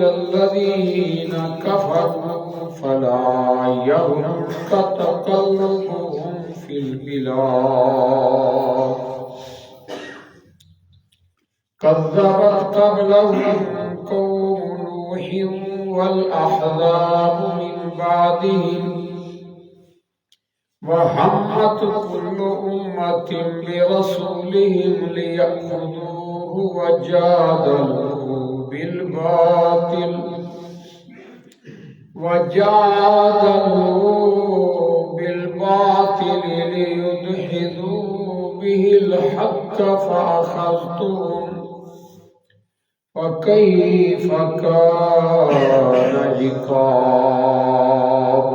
إلا الذين كفروا فلا يغرك تقلبهم في البلاد كذبت قبلهم قوم نوح والأحزاب من بعدهم وهمت كل أمة برسولهم ليأخذوه وجادلوا بالباطل ليدحضوا به الحق فأخذتهم فكيف كان عقاب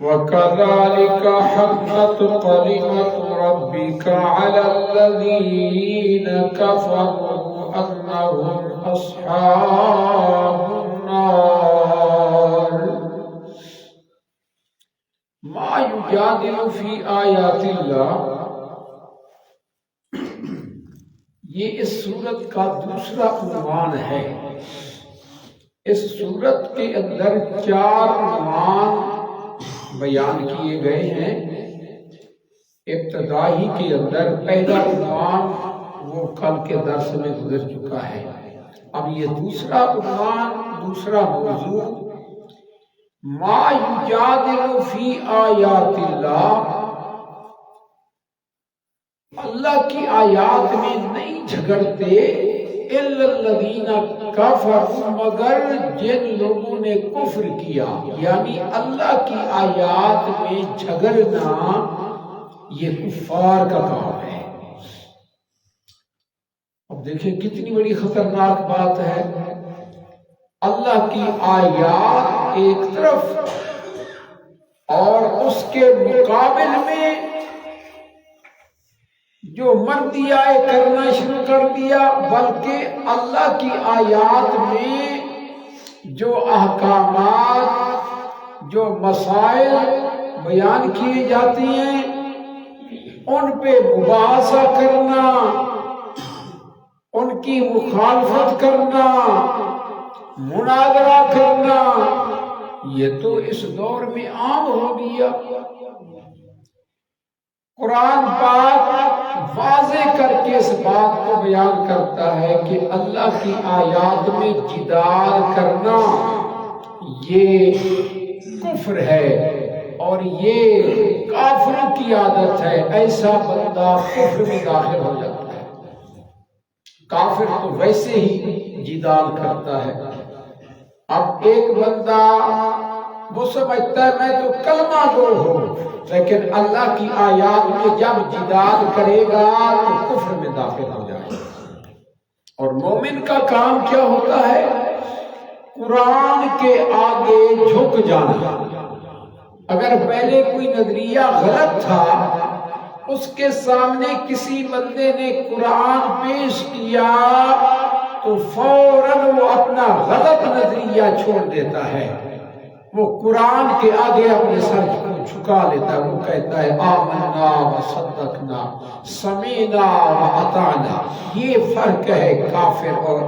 وكذلك حقت كلمة ربك على الذين كفروا أنهم أصحاب النار ما يجادل في آيات الله. یہ اس سورت کا دوسرا عنوان ہے. اس سورت کے اندر 4 عنوان بیان کیے گئے ہیں. ابتدائی کے اندر پہلا عنوان وہ کل کے درس میں گزر چکا ہے. اب یہ دوسرا عنوان، دوسرا موضوع ما یجادل فی آیات اللہ، اللہ کی آیات میں نہیں جھگڑتے الا الذین کفروا، مگر جن لوگوں نے کفر کیا. یعنی اللہ کی آیات میں جھگڑنا یہ کفار کا کام ہے. اب دیکھیں کتنی بڑی خطرناک بات ہے. اللہ کی آیات ایک طرف اور اس کے مقابل میں جو مردیائے کرنا شروع کر دیا، بلکہ اللہ کی آیات میں جو احکامات، جو مسائل بیان کیے جاتے ہیں ان پہ مباحثہ کرنا، ان کی مخالفت کرنا، مناظرہ کرنا، یہ تو اس دور میں عام ہو گیا. قرآن پاک واضح کر کے اس بات کو بیان کرتا ہے کہ اللہ کی آیات میں جدال کرنا یہ کفر ہے اور یہ کافروں کی عادت ہے. ایسا بندہ کفر میں داخل ہو جاتا ہے. کافر تو ویسے ہی جدال کرتا ہے. اب ایک بندہ وہ سمجھتا ہے میں تو کلمہ گو ہوں، لیکن اللہ کی آیات میں جب جدال کرے گا تو کفر میں داخل ہو جائے گا. اور مومن کا کام کیا ہوتا ہے؟ قرآن کے آگے جھک جانا. اگر پہلے کوئی نظریہ غلط تھا، اس کے سامنے کسی بندے نے قرآن پیش کیا تو فوراً وہ اپنا غلط نظریہ چھوڑ دیتا ہے. وہ قرآن کے آگے اپنے سر کو جھکا لیتا ہے. وہ کہتا ہے آمنا وصدقنا سمینا واطعنا. یہ فرق ہے کافر اور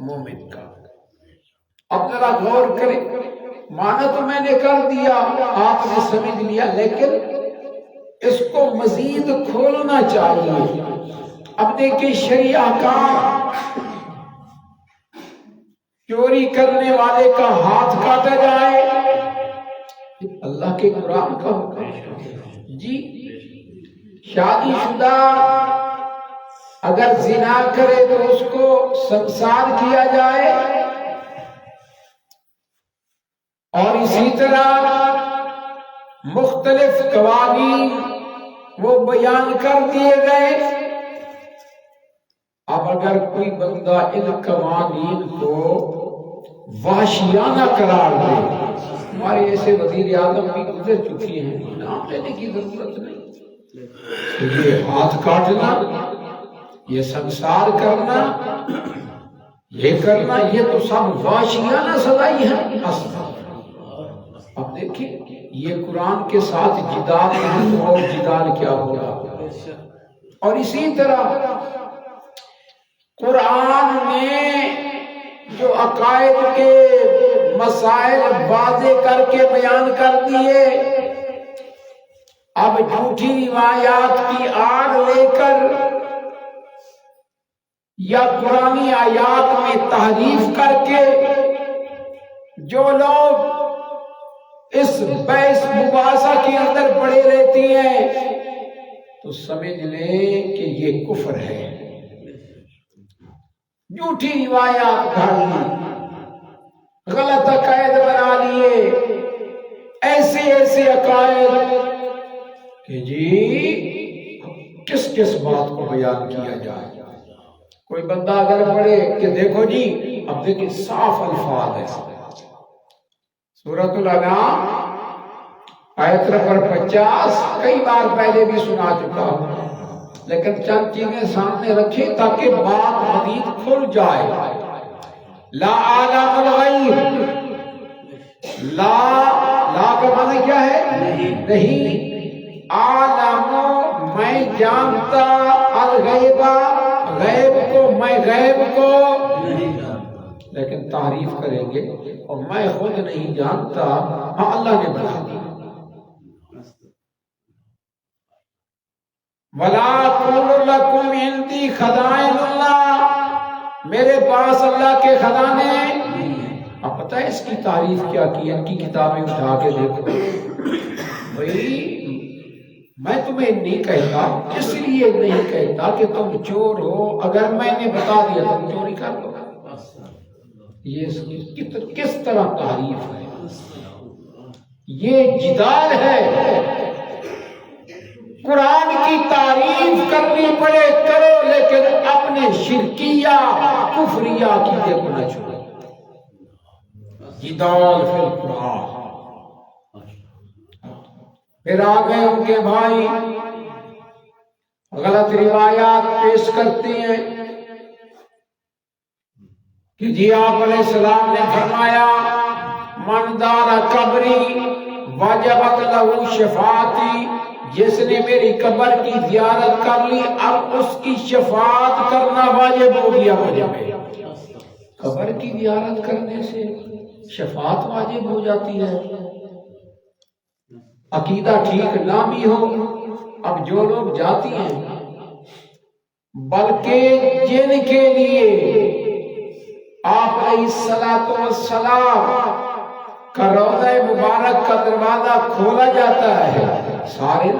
مومن کا. اب ذرا غور کریں. مانا تو میں نے کر دیا، آپ نے سمجھ لیا، لیکن اس کو مزید کھولنا چاہیے. اب دیکھیں شرعی احکام، چوری کرنے والے کا ہاتھ کاٹا جائے، اللہ کے قرآن کا حکم جی. شادی شدہ اگر زنا کرے تو اس کو سنسار کیا جائے، اور اسی طرح مختلف قوانین وہ بیان کر دیے گئے. اب اگر کوئی بندہ ان قوانین کو وحشیانہ قرار دے، ہمارے ایسے وزیر اعظم بھی گزر چکی ہیں، نام لینے کی ضرورت نہیں. یہ ہاتھ کاٹنا، یہ سنسار کرنا، یہ کرنا، یہ تو سب وحشیانہ سزائی ہیں. اب دیکھیں یہ قرآن کے ساتھ جدال اور جدال کیا ہوگا. اور اسی طرح قرآن میں عقائد کے مسائل واضح کر کے بیان کر دیے، اب جھوٹی روایات کی آڑ لے کر یا قرآنی آیات میں تحریف کر کے جو لوگ اس بحث مباحثہ کے اندر پڑے رہتی ہیں تو سمجھ لیں کہ یہ کفر ہے۔ جھوٹی روایات گھڑ لی، غلط عقائد بنا لیے، ایسے ایسے عقائد کہ جی کس کس بات کو بیان کیا جائے۔ کوئی بندہ اگر پڑھے کہ دیکھو جی، اب دیکھیں صاف الفاظ ہے، سورۃ الانعام آیت نمبر 50 کئی بار پہلے بھی سنا چکا ہوں، لیکن چند چیزیں سامنے رکھیں تاکہ بات مزید کھل جائے۔ لا عالم الغیب، لا کا معنی کیا ہے؟ نہیں۔ عالم میں جانتا، الغیبہ غیب کو، میں غیب کو لیکن تعریف کریں گے اور میں خود نہیں جانتا، ہاں اللہ نے بنا دیا۔ وَلَا أَقُولُ لَكُمْ عِندِي خَزَائِنُ اللَّهِ، میرے پاس اللہ کے خزانے۔ اب پتہ ہے اس کی تعریف کیا کی؟ ان کی کتابیں اٹھا کے دیکھو بھئی، میں تمہیں نہیں کہتا، اس لیے نہیں کہتا کہ تم چور ہو، اگر میں نے بتا دیا تم چوری کر لو۔ یہ کس طرح تعریف ہے؟ یہ جدال ہے۔ قرآن کی تعریف کرنی پڑے کرو، لیکن اپنے شرکیہ کفریہ عقیدے کو نہ چھوڑو۔ جدال فی القرآن۔ پھر آگئے ان کے بھائی غلط روایات پیش کرتے ہیں کہ جی آپ علیہ السلام نے فرمایا من دار قبری وجبت لہ شفاعتی، جس نے میری قبر کی زیارت کر لی اب اس کی شفاعت کرنا واجب ہو گیا مجھے۔ قبر کی زیارت کرنے سے شفاعت واجب ہو جاتی ہے۔ عقیدہ ٹھیک نہ بھی ہو، اب جو لوگ جاتی ہیں بلکہ جن کے لیے آپ علیہ السلام کا روضہ مبارک کا دروازہ کھولا جاتا ہے، سارے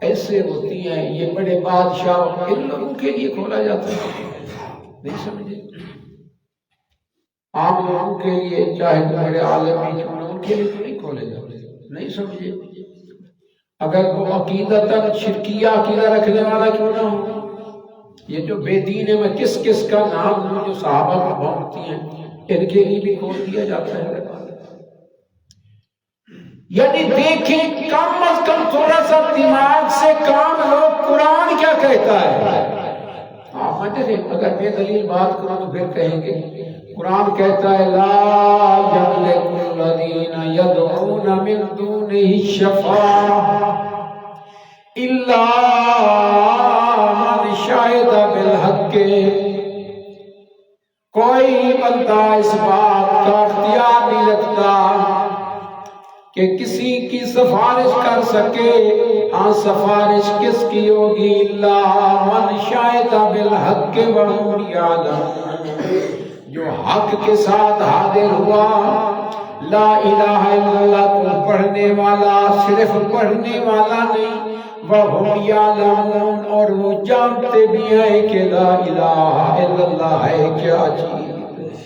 ایسے ہوتی ہیں، یہ بڑے بادشاہ ان لوگوں کے لیے کھولا جاتا ہے، نہیں سمجھے؟ عام لوگوں کے لیے، چاہے بڑے عالم بھی کیوں نہ، ان کے لیے تو نہیں کھولے جاتے، نہیں سمجھے؟ اگر وہ عقیدتاً شرکیہ عقیدہ رکھنے والا کیوں نہ ہو، یہ جو بے دین ہے، میں کس کس کا نام ہوں جو صحابہ کو بھونکتی ہیں، ان کے لیے بھی کھول دیا جاتا ہے۔ یعنی دیکھیں کم از کم تھوڑا سا دماغ سے کام لو، قرآن کیا کہتا ہے؟ اگر میں دلیل بات کروں تو پھر کہیں گے قرآن کہتا ہے لا یملک الذین یدعون من دونہ الشفاعۃ الا من شہد بالحق، کوئی بندہ اس بات کا اختیار نہیں رکھتا کہ کسی کی سفارش کر سکے، ہاں سفارش کس کی ہوگی؟ اللہ من شہد بالحق وهم یعلمون، جو حق کے ساتھ حاضر ہوا، لا الہ الا اللہ کو پڑھنے والا، صرف پڑھنے والا نہیں، وهم یعلمون، اور وہ جانتے بھی ہیں کہ لا الہ الا اللہ ہے کیا چیز۔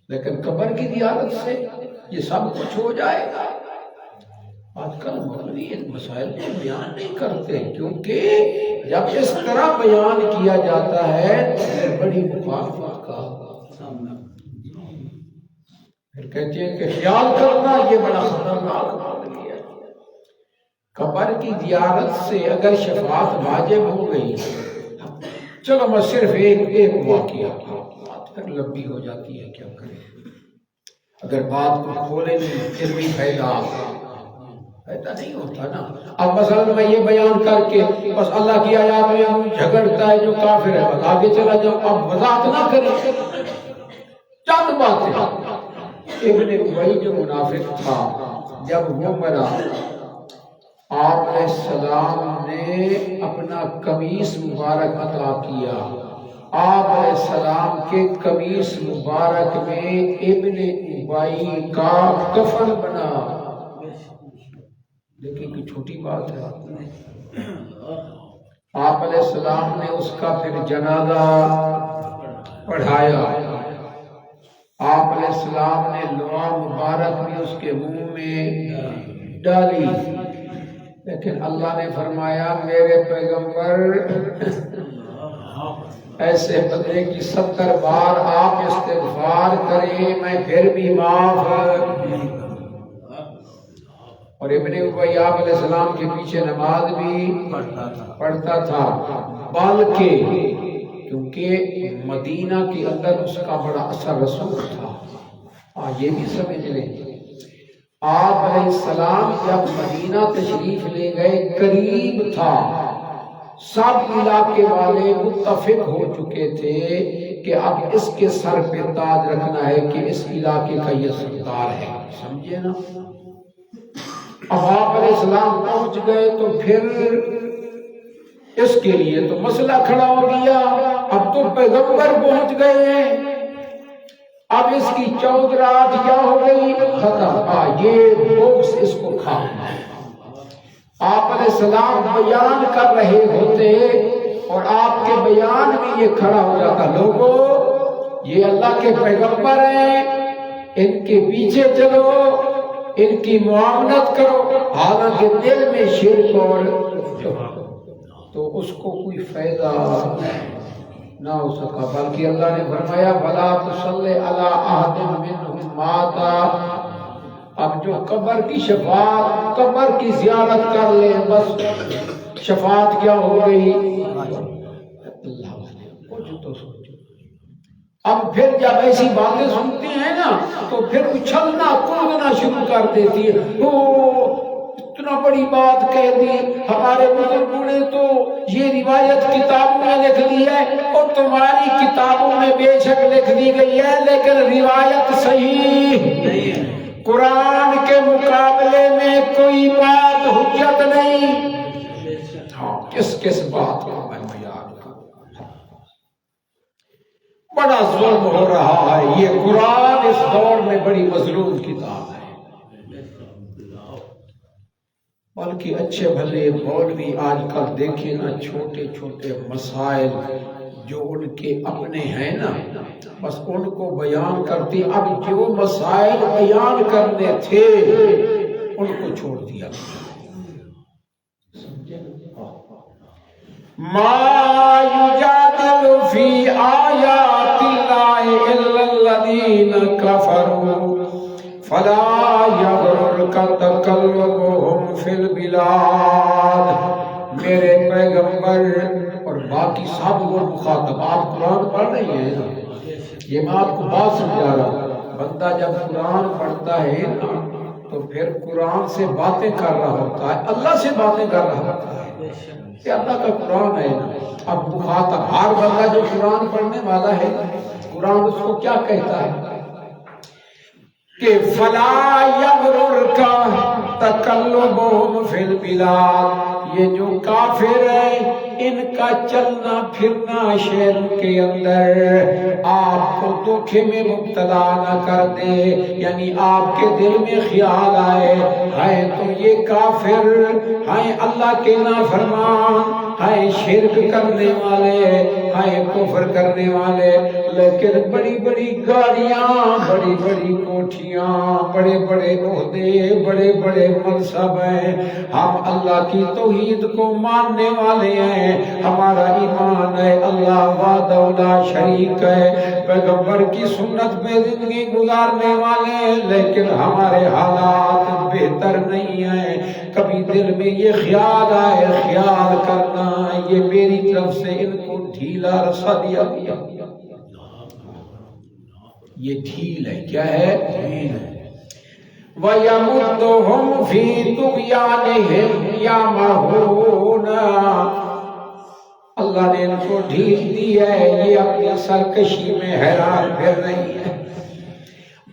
لیکن قبر کی زیارت سے یہ سب کچھ ہو جائے گا؟ آج کل مولوی ان مسائل کو بیان نہیں کرتے، کیونکہ جب اس طرح بیان کیا جاتا ہے تو بڑی مخالفت کا سامنا، پھر کہتے ہیں کہ خیال کرنا یہ بڑا خطرناک بات ہے۔ قبر کی زیارت سے اگر شفاعت واجب ہو گئی، چلو میں صرف ایک واقعہ کی بات پھر لمبی ہو جاتی ہے، کیا کریں؟ اگر بات کو کھولے نہیں پھر بھی فائدہ ایسا نہیں ہوتا نا۔ اب مثلا میں یہ بیان کر کے بس اللہ کی آیات میں جھگڑتا ہے جو کافر ہے، بس آگے چلا جاؤ، اب وضاحت نہ کریں چند باتیں۔ ابن ابی جو منافق تھا جب وہ مرا، آپ علیہ السلام نے اپنا قمیص مبارک عطا کیا، آپ علیہ السلام کے قمیص مبارک میں ابن ابی کا کفن بنا۔ دیکھیں کہ چھوٹی بات ہے، آپ علیہ السلام نے اس کا پھر جنازہ پڑھایا، آپ علیہ السلام نے لوا مبارک بھی اس کے منہ میں ڈالی، لیکن اللہ نے فرمایا میرے پیغمبر ایسے بندے کی 70 بار آپ استغفار کریں میں پھر بھی معاف۔ اور ابن ابی آپ علیہ السلام کے پیچھے نماز بھی پڑھتا تھا، بلکہ کیونکہ مدینہ کے اندر اس کا بڑا اثر رسوخ تھا۔ یہ بھی سمجھ لیں، آپ علیہ السلام جب مدینہ تشریف لے گئے قریب تھا، سب علاقے والے متفق ہو چکے تھے کہ اب اس کے سر پہ تاج رکھنا ہے کہ اس علاقے کا یہ سردار ہے، سمجھے نا۔ اب آپ علیہ السلام پہنچ گئے تو پھر اس کے لیے تو مسئلہ کھڑا ہو گیا، اب تو پیغمبر پہنچ گئے ہیں، اب اس کی چودراہٹ کیا ہو گئی، ختم، یہ بوکس اس کو کھانا۔ آپ علیہ السلام بیان کر رہے ہوتے اور آپ کے بیان میں یہ کھڑا ہو جاتا، لوگوں یہ اللہ کے پیغمبر ہیں، ان کے پیچھے چلو، ان کی معاونت کرو، حالانکہ دل میں شرک اور تو اس کو کوئی فائدہ نہ ہو سکا، بلکہ اللہ نے فرمایا وَلَا تُصَلِّ عَلَىٰ أَحَدٍ مِّنْهُمْ مَاتَ۔ اب جو قبر کی شفاعت، قبر کی زیارت کر لے بس شفاعت کیا ہو گئی، اللہ کچھ تو سوچو۔ اب پھر جب ایسی باتیں سنتے ہیں نا تو پھر اچھلنا کودنا شروع کر دیتی ہے، اتنا بڑی بات کہہ دی، ہمارے بزرگوں نے تو یہ روایت کتابوں میں لکھ دی ہے، اور تمہاری کتابوں میں بے شک لکھ دی گئی ہے لیکن روایت صحیح نہیں ہے، قرآن کے مقابلے میں کوئی بات حجت نہیں۔ ہاں کس بات کو میں بیان کروں، بڑا ظلم ہو رہا ہے، یہ قرآن اس دور میں بڑی مظلوم کتاب ہے، بلکہ اچھے بھلے مولوی آج کل دیکھیں نا، چھوٹے چھوٹے مسائل جو ان کے اپنے ہیں نا بس ان کو بیان کرتے، اب جو مسائل بیان کرنے تھے ان کو چھوڑ دیا۔ ما یجادل فی آیات اللہ الا الذین کفروا فلا یغررک تقلبهم فی البلاد۔ میرے پیغمبر اور باقی سب وہ مخاطب، آپ قرآن پڑھ رہی ہیں، یہ میں آپ کو بات سمجھا رہا ہوں، بندہ جب قرآن پڑھتا ہے نا تو پھر قرآن سے باتیں کر رہا ہوتا ہے، اللہ سے باتیں کر رہا ہوتا ہے، یہ اللہ کا قرآن ہے نا۔ اب مخاطب ہر بندہ جو قرآن پڑھنے والا ہے قرآن اس کو کیا کہتا ہے کہ فلا یغررک تقلبهم فی البلاد، یہ جو کافر ہیں ان کا چلنا پھرنا شہروں کے اندر آپ کو دھوکے میں مبتلا نہ کر دے، یعنی آپ کے دل میں خیال آئے ہیں تو یہ کافر ہیں، اللہ کے نافرمان ہیں، شرک کرنے والے ہیں، کفر کرنے والے، لیکن بڑی بڑی گاڑیاں، بڑی بڑی کوٹھیاں، بڑے بڑے عہدے، بڑے بڑے منصب ہیں، ہم اللہ کی توحید کو ماننے والے ہیں، ہمارا ایمان ہے اللہ وحدہ لا شریک ہے، پیغمبر کی سنت پہ زندگی گزارنے والے، لیکن ہمارے حالات بہتر نہیں ہیں، کبھی دل میں یہ خیال آئے، خیال کرنا یہ میری طرف سے ان کو ڈھیلا رسا دیا گیا، یہ ڈھیل ہے، کیا ہے؟ ڈھیل ہے۔ وَيَمُدُّهُمْ فِي طُغْيَانِهِمْ يَعْمَهُونَ، اللہ نے ان کو ڈھیل دی ہے، یہ اپنی سرکشی میں حیران پھر رہی ہے،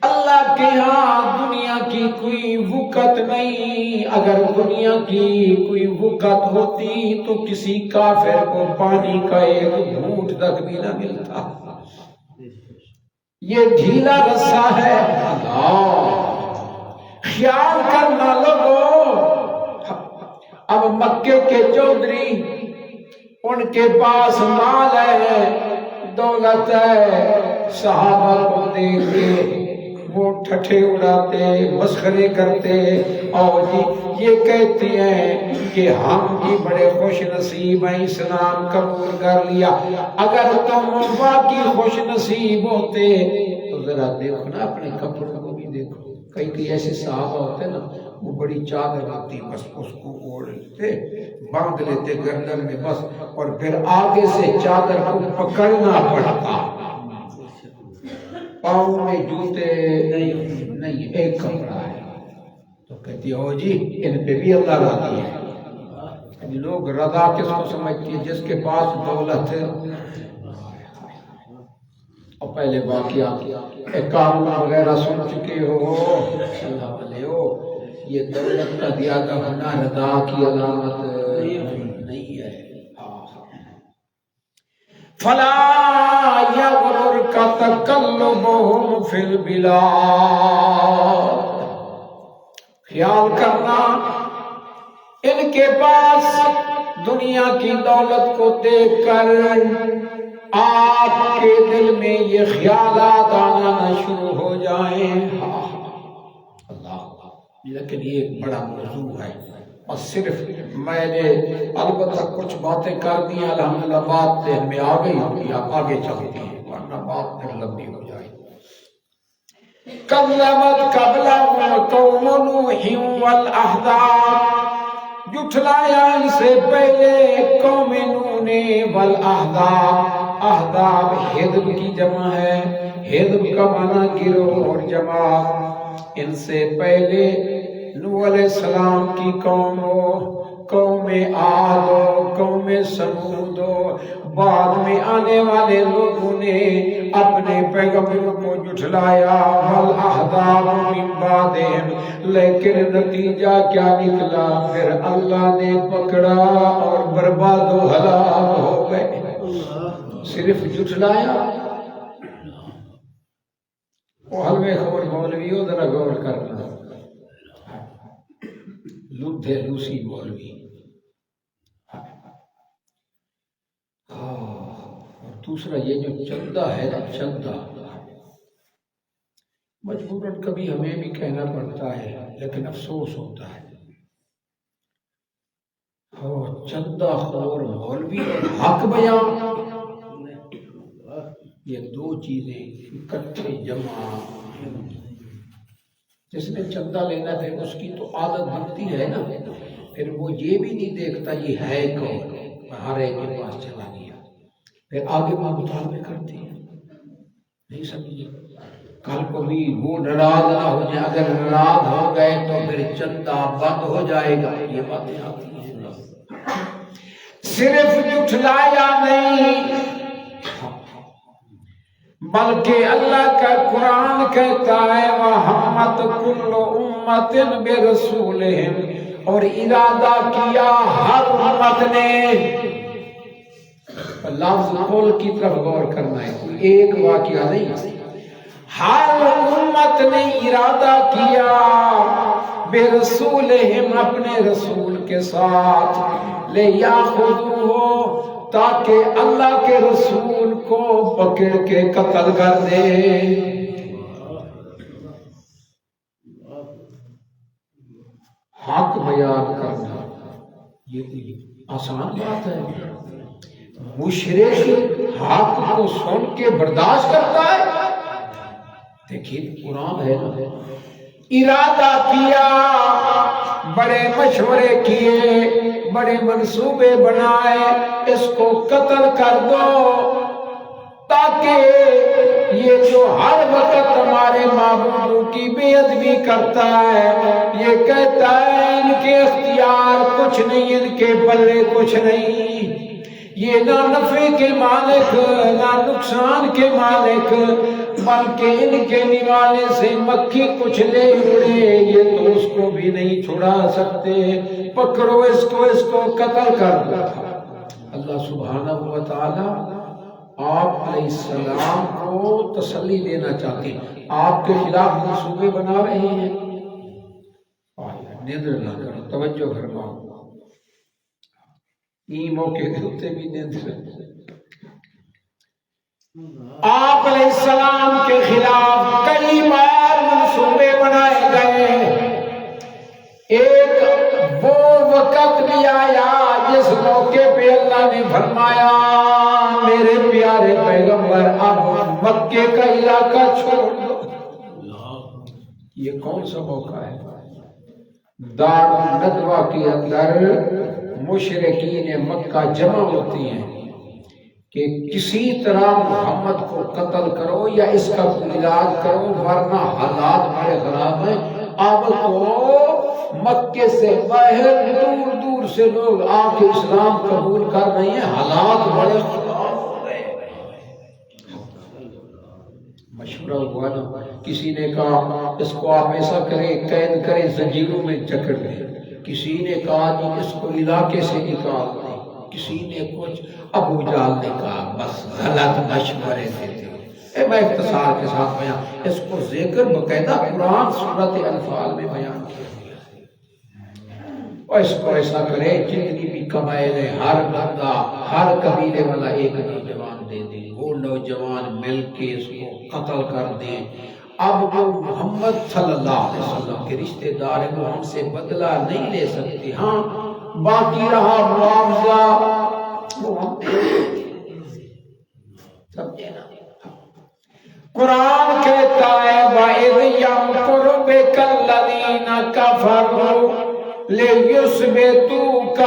اللہ کے ہاں دنیا کی کوئی وقت نہیں. اگر دنیا کی کوئی وقت ہوتی تو کسی کافر کو پانی کا ایک گھونٹ تک بھی نہ ملتا. یہ ڈھیلا رسا ہے. خیال کرنا لوگوں. اب مکے کے چودھری ان کے پاس مال ہے، دولت ہے، صحابہ کو دے کے وہ ٹھٹھے اڑاتے، مسخرے کرتے، اور یہ کہتے ہیں کہ ہم بھی بڑے خوش نصیب ہیں، اسلام قبول کر لیا. اگر تم واقعی خوش نصیب ہوتے تو ذرا دیکھو نا اپنے کپڑوں کو بھی دیکھو. کئی ایسے صحابہ ہوتے نا، وہ بڑی چادر آتی بس اس کو اوڑھ لیتے، باندھ لیتے گردن میں بس، اور پھر آگے سے چادر کو پکڑنا پڑتا. پاؤں میں جوتے نہیں، ایک کپڑا ہے. تو کہتی ہو جی ان پہ بھی اللہ راضی ہے. لوگ رضا کس کو سمجھتی ہے؟ جس کے پاس دولت ہے. اور پہلے واقعہ قانون وغیرہ سن چکے ہو، اللہ والے ہو، یہ دولت کا زیادہ ہونا رضا کی علامت نہیں ہے. فلا یغررک تقلبهم فی البلاد. خیال کرنا ان کے پاس دنیا کی دولت کو دیکھ کر آپ کے دل میں یہ خیالات آنا نہ شروع ہو جائیں. اللہ، لیکن یہ ایک بڑا موضوع ہے، اور صرف میں نے البتہ کچھ باتیں کر دی، الحمدللہ بات ذہن میں آ گئی ہوگی، آپ آگے چلتی ہیں ورنہ بات پھر لمبی ہو جائے. کذبت قبلہم قوم نوح والاحزاب. جھٹلایا ان سے پہلے قوم نوح نے، والاحزاب. احزاب حزب کی جمع ہے، حزب کا معنی گروہ اور جماعت. ان سے پہلے نوح علیہ السلام کی قوم ہو، قوم عاد ہو، قوم سمود ہو، بعد میں آنے والے لوگوں نے اپنے پیغمبروں کو جھٹلایا. والاحزاب من بعدہم. لیکن نتیجہ کیا نکلا؟ پھر اللہ نے پکڑا اور برباد و ہلاک ہو گئے. صرف جھٹلایا. وہ حلوے خور مولویوں ذرا غور کرنا، لدھے لوسی مولوی. اور دوسرا یہ جو چندہ ہے نا، چندہ مجبوراً کبھی ہمیں بھی کہنا پڑتا ہے لیکن افسوس ہوتا ہے. چندہ خور مولوی اور حق بیان، یہ دو چیزیں اکٹھے جمع. جس نے چندہ لینا ہے اس کی تو عادت بنتی ہے نا، پھر وہ یہ بھی نہیں دیکھتا یہ ہے کون، ہر ایک کے پاس چلا گیا، پھر آگے وہ مطالبے کرتی ہے. نہیں سمجھے؟ کل کو بھی وہ ناراض نہ ہو جائے. اگر ناراض ہو گئے تو پھر چندہ بند ہو جائے گا. یہ باتیں آتی ہیں. صرف جھٹلایا نہیں بلکہ اللہ کا قرآن کہتا ہے وَحَمَّتْ كُلُّ أُمَّةٍ بِرَسُولِهِمْ. اور ارادہ کیا ہر امت نے. لفظ قول کی طرف غور کرنا ہے، کوئی ایک واقعہ نہیں. ہر امت نے ارادہ کیا بِرَسُولِهِمْ، اپنے رسول کے ساتھ، لِيَأْخُذُوهُ، تاکہ اللہ کے رسول کو پکڑ کے قتل کر دے. حق بیان کرنا یہ کوئی آسان بات ہے؟ مشرک حق کو سن کے برداشت کرتا ہے؟ دیکھیے قرآن ہے نا. ارادہ کیا، بڑے مشورے کیے، بڑے منصوبے بنائے، اس کو قتل کر دو تاکہ یہ جو ہر وقت ہمارے معبودوں کی بے ادبی کرتا ہے، یہ کہتا ہے ان کے اختیار کچھ نہیں، ان کے بلے کچھ نہیں، یہ نہ نفع کے مالک نہ نقصان کے مالک، بلکہ ان کے نوالے سے مکھی کچھ لے اڑے یہ تو اس کو بھی نہیں چھڑا سکتے، پکڑو اس کو قتل کر دو۔ اللہ سبحانہ و تعالی آپ علیہ السلام کو تسلی دینا چاہتے ہیں، آپ کے خلاف منصوبے بنا رہے ہیں۔ نیندر نہ کرو، توجہ فرماؤ، این موقع کے ہوتے بھی نیندر۔ آپ علیہ السلام کے خلاف کئی بار منصوبے بنائے گئے، ایک وہ وقت بھی آیا جس موقع پہ اللہ نے فرمایا میرے پیارے پیغمبر اب مکے کا علاقہ چھوڑ دو۔ یہ کون سا موقع ہے؟ دار الندوہ کے اندر مشرکین مکہ جمع ہوتی ہیں کہ کسی طرح محمد کو قتل کرو یا اس کا علاج کرو ورنہ حالات بڑے خراب ہیں۔ اب تو مکے سے باہر دور دور سے لوگ آ کے اسلام قبول کر رہے ہیں، حالات بڑے خراب ہو رہے ہیں۔ مشورہ ہوا نا، کسی نے کہا اس کو آپ ایسا کریں، قید کریں، زنجیروں میں جکڑ دیں، کسی نے کہا جی اس کو علاقے سے نکال دیں، کسی نے کچھ، ابو جہل نے کہا بس غلط مشورے دیتے۔ میں اختصار کے ساتھ بیان، اس کو ذکر باقاعدہ قرآن سورۃ انفال میں بیان کیا اور اس کو ایسا کرے جتنی بھی قبائل ہے ہر بندہ ہر قبیلے والا ایک نوجوان دے دیں، وہ نوجوان مل کے اس کو قتل کر دیں۔ اب وہ محمد صلی اللہ علیہ وسلم کے رشتہ دار ہیں، وہ ہم سے بدلہ نہیں لے سکتے، ہاں باقی رہا معاوضہ وہ ہم دے سمجھے نا۔ قرآن کہتا ہے وَإِذْ يَمْكُرُ بِكَ الَّذِينَ كَفَرُوا لِيُثْبِتُوكَ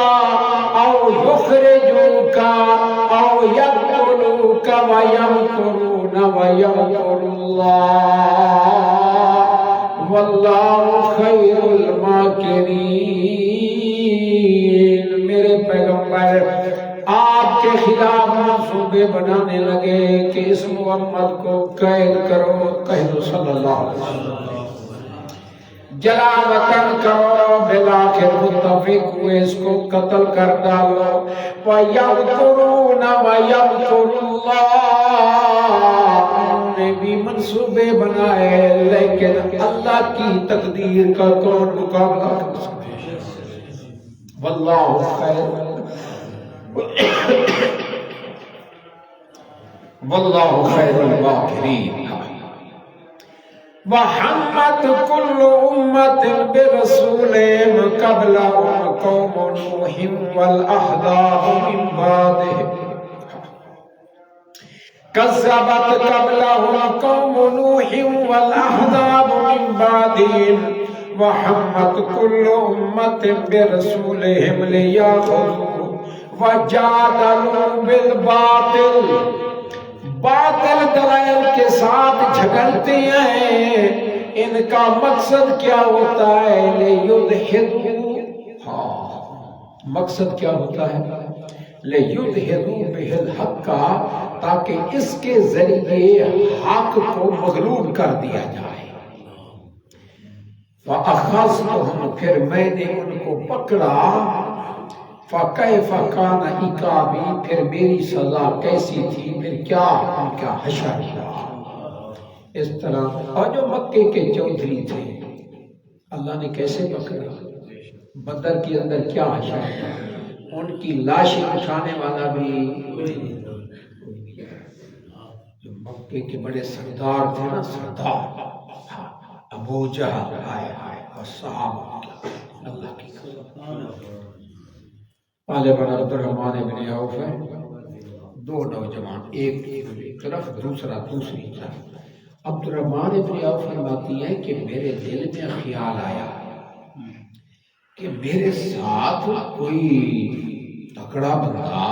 أَوْ يُخْرِجُوكَ أَوْ يَقْتُلُوكَ وَيَمْكُرُونَ وَيَمْكُرُ اللَّهُ وَاللَّهُ خَيْرُ الْمَاكِرِينَ۔ میرے پیغمبر آپ کے خلاف منصوبے بنانے لگے کہ اس محمد کو قید کرو، کہہ دو صلی اللہ علیہ وسلم، جلا وطن کرو، بالآخر متفق ہوئے اس کو قتل کر ڈالو۔ وَيَمْكُرُونَ وَيَمْكُرُ اللَّهُ، انہوں نے بھی منصوبے بنائے لیکن اللہ کی تقدیر کا کون مقابلہ کر سکے؟ واللہ خیر واللہ خیر الماکرین۔ وَحَمَّتْ كُلُّ أُمَّةٍ بِرَسُولِهِمْ قَبْلَهُمْ قَوْمُ نُوحٍ وَالْأَحْزَابُ مِنْ بَعْدِهِمْ كَذَّبَتْ قَبْلَهُمْ قَوْمُ نُوحٍ وَالْأَحْزَابُ مِنْ بَعْدِهِمْ وَحَمَّتْ كُلُّ أُمَّةٍ بِرَسُولِهِمْ لِيَأْخُذُوهُ وَجَادَلُوا بِالْبَاطِلِ، باطل دلائل کے ساتھ جھگڑتے ہیں۔ ان کا مقصد کیا ہوتا ہے؟ لِيُدْحِضُوا، مقصد کیا ہوتا ہے؟ لِيُدْحِضُوا بِهِ الْحَقَّ، تاکہ اس کے ذریعے حق کو مغلوب کر دیا جائے۔ فَأَخَذْتُهُمْ، پھر میں نے ان کو پکڑا، فَكَيْفَ كَانَ عِقَابِي، پھر میری سزا کیسی تھی، پھر کیا ان کا حشر ہوا۔ اس طرح اور جو مکے کے چودھری تھے اللہ نے کیسے پکڑا، بدر کے اندر کیا حشر ہوا، ان کی لاشیں اٹھانے والا بھی جو مکے کے بڑے سردار تھے نا، سردار ابو جہل آئے اور صحابہ اللہ کی غالباً عبد الرحمن بن عوف ہے، دو نوجوان ایک طرف دوسرا دوسری طرف۔ عبد الرحمن بن عوف فرماتی ہے کہ میرے دل میں خیال آیا کہ میرے ساتھ کوئی تکڑا بندہ،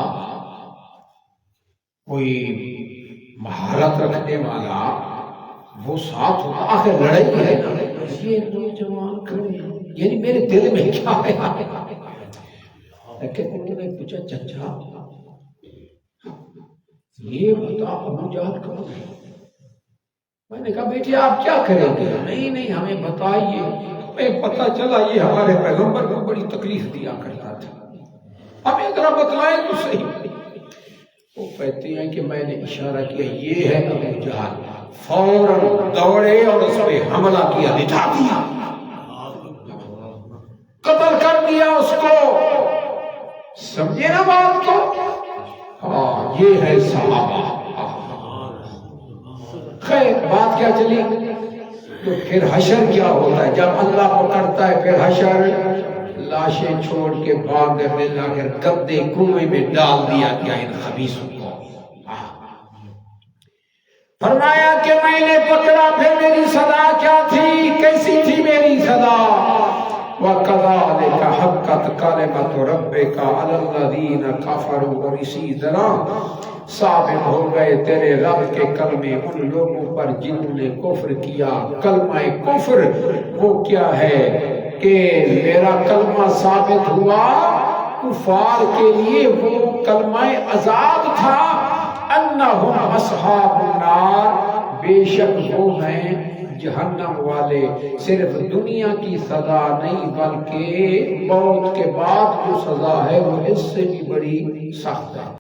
کوئی مہارت رکھنے والا وہ ساتھ ہوتا، آخر لڑائی ہے نا، یہ نوجوان کھڑے ہیں، یعنی میرے دل میں کیا ہے۔ لیکن انہوں نے پوچھا چچا یہ بتا ابو جہل کون ہے؟ میں نے کہا بیٹی آپ کیا کریں گے؟ نہیں ہمیں بتائیے، ہمیں پتہ چلا یہ ہمارے پیغمبر کو بڑی تکلیف دیا کرتا تھا، ہمیں ذرا بتلائیں تو صحیح۔ وہ کہتے ہیں کہ میں نے اشارہ کیا یہ ہے ابو جہل، فوراً دوڑے اور اس پہ حملہ کیا، بٹھا دیا، قتل کر دیا اس کو۔ سمجھے نا بات کو؟ ہاں یہ ہے صحابہ۔ خیر بات کیا چلی؟ تو پھر حشر کیا ہوتا ہے جب اللہ پکڑتا ہے؟ پھر حشر لاشیں چھوڑ کے بھاگ میں لا کر گدے کنویں میں ڈال دیا گیا ان خبیثوں کو۔ فرمایا کہ میں نے پکڑا، پھر میری سزا کیا تھی؟ کیسی تھی میری سزا؟ وَكَذَلِكَ حَقَّتْ كَلِمَةُ رَبِّكَ عَلَى الَّذِينَ كَفَرُوا، اور اسی طرح ثابت ہو گئے تیرے رب کے کلمے ان لوگوں پر جنہوں نے کفر کیا۔ کلمہ کفر وہ کیا ہے کہ میرا کلمہ ثابت ہوا کفار کے لیے، وہ کلمہ عذاب تھا، انہم اصحاب النار، بے شک وہ ہیں جہنم والے۔ صرف دنیا کی سزا نہیں بلکہ موت کے بعد جو سزا ہے وہ اس سے بھی بڑی سخت ہے۔